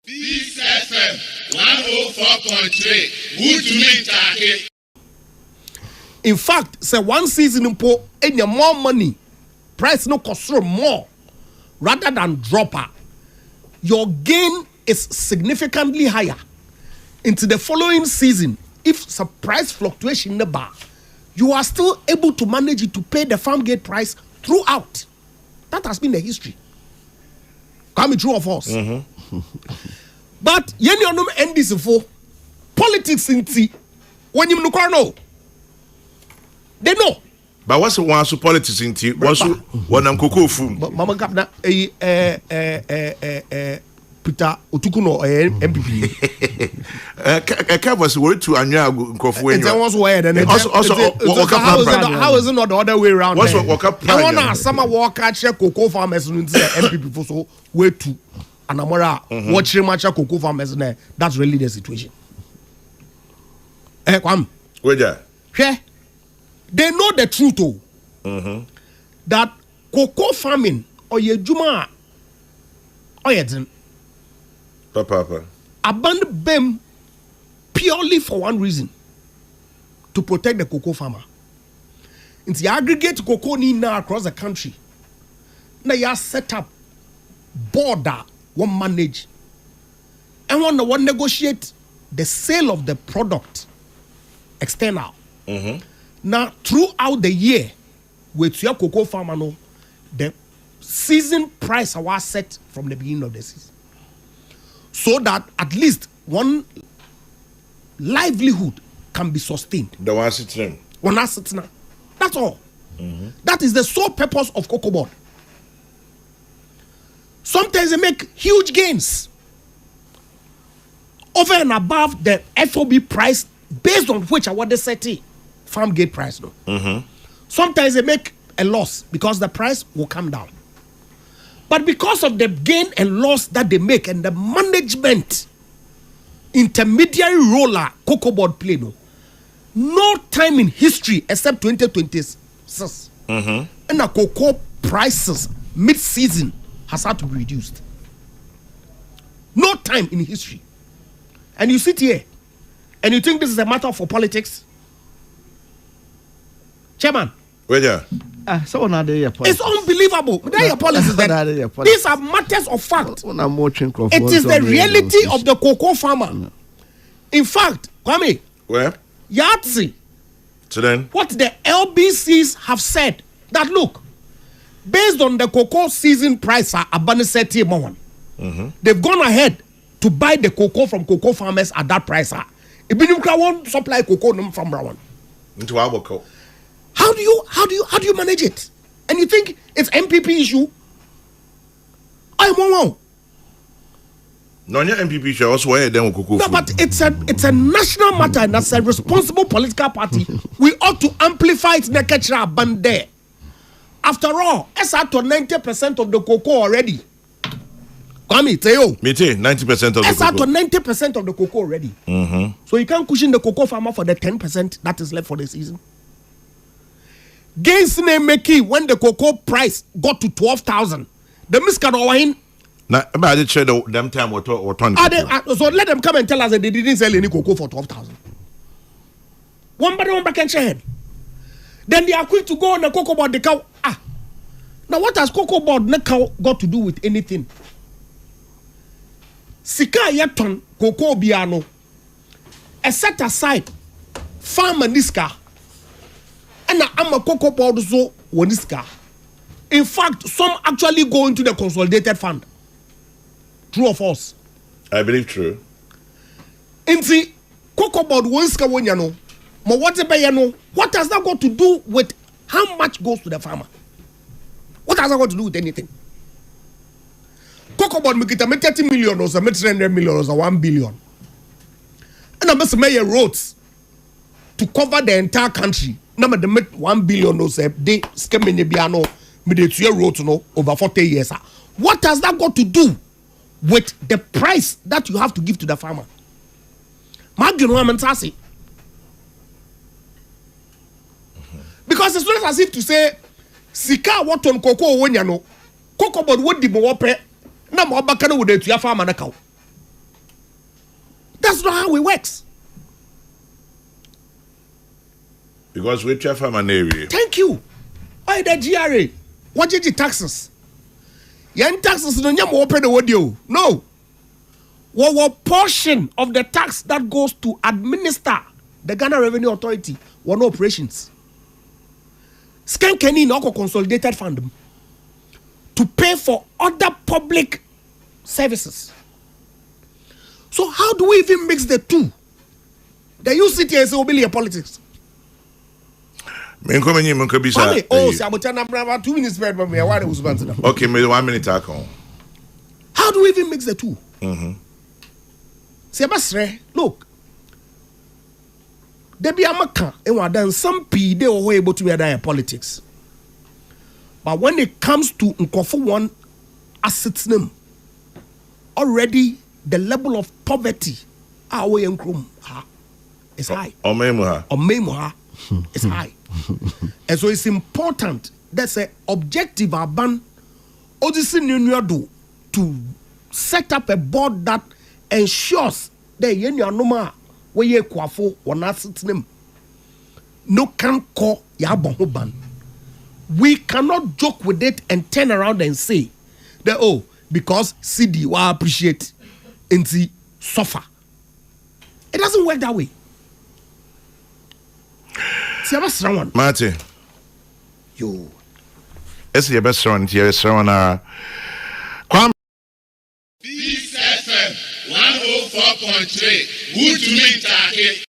Peace FM 104.3. Good to meet you. In fact, say one season impo any more money, price no cost more rather than dropper. Your gain is significantly higher into the following season. If price fluctuation in the bar, you are still able to manage it to pay the farm gate price throughout. That has been the history. Coming true of us. But you know NDC for politics in tea. When you know, they know. But what's one so politics in tea? What's one am cocoa food? Mama Gabna Peter Otukuno MPP. Was word to Anya Crofway. How is it not the other way around? What's what up? I want to summer walk at cocoa farmers in the MPP for so way to Anamara watching much cocoa farmers there. That's really the situation. They know the truth that cocoa farming or ye juma or ye Papa abandon them purely for one reason: to protect the cocoa farmer. It's the aggregate cocoa now across the country. Now you set up border one manage and one negotiate the sale of the product external. Now throughout the year with your cocoa farmer, no, the season price was set from the beginning of the season, so that at least one livelihood can be sustained. The one sitting. That's all. That is the sole purpose of cocoa board. Sometimes they make huge gains over and above the FOB price based on which I want to set it. Farm gate price, no. Sometimes they make a loss because the price will come down. But because of the gain and loss that they make and the management intermediary roller cocoa board play, no time in history except 2026 and the cocoa prices mid-season has had to be reduced. No time in history. And you sit here and you think this is a matter for politics? Chairman. It's unbelievable. They are policies. These are matters of fact. It is the reality of the cocoa farmer. In fact, Kwame, Yahtzee, so then, what the LBCs have said that look, based on the cocoa season price, they've gone ahead to buy the cocoa from cocoa farmers at that price. If you won't supply cocoa from Brown. Into our cocoa. How do you manage it? And you think it's MPP issue? I won't. No, your MPP show also where them cocoa. No, but it's a national matter, and as a responsible political party, we ought to amplify its naked band there. After all, it's at 90% of the cocoa already. Come Teo. 90% of the cocoa. It's at 90% of the cocoa already. So you can't cushion the cocoa farmer for the 10% that is left for the season. Gains make when the cocoa price got to 12,000. The miscanoin. Now, I did share them time or 20. So let them come and tell us that they didn't sell any cocoa for 12,000. One by one back and share. Then they are quick to go on the cocoa board the cow. Now what has cocoa board the cow got to do with anything? Sika yaton cocoa biano. A set aside farm and niska. And I'm a cocoa board so niska. In fact, some actually go into the consolidated fund. True or false? I believe true. In the cocoa board niska when you know. What has that got to do with how much goes to the farmer? What has that got to do with anything? Cocoa board make 30 million or 300 million or 1 billion. And I must make roads to cover the entire country. Now they make 1 billion or say they scheme in the piano with the roads over 40 years. What has that got to do with the price that you have to give to the farmer? Because it's not as if to say Sika what on cocoa when you know cocoa board would be more pay. Na mo bakana wo de tua farmer na kaw. That's not how it works. Because we try from an area. Thank you. Why the GRA? What did the taxes? Yen taxes no nyam open the audio. No. What portion of the tax that goes to administer the Ghana Revenue Authority one operations? Scan Kenny no consolidated fund to pay for other public services. So how do we even mix the two? The UCT is obelian politics. Oh, see, I'm about 2 minutes spare me. Why was okay, maybe 1 minute. How do we even mix the two? See, look, there be a maka and some P they were able to be politics. But when it comes to Nkofu one assets name, already the level of poverty is high. It's high. And so it's important that's an objective ban to set up a board that ensures that no can call ban. We cannot joke with it and turn around and say that because CD will appreciate and suffer. It doesn't work that way. Marty, yo, it's your best friend here. Peace FM 104.3. Good to meet you.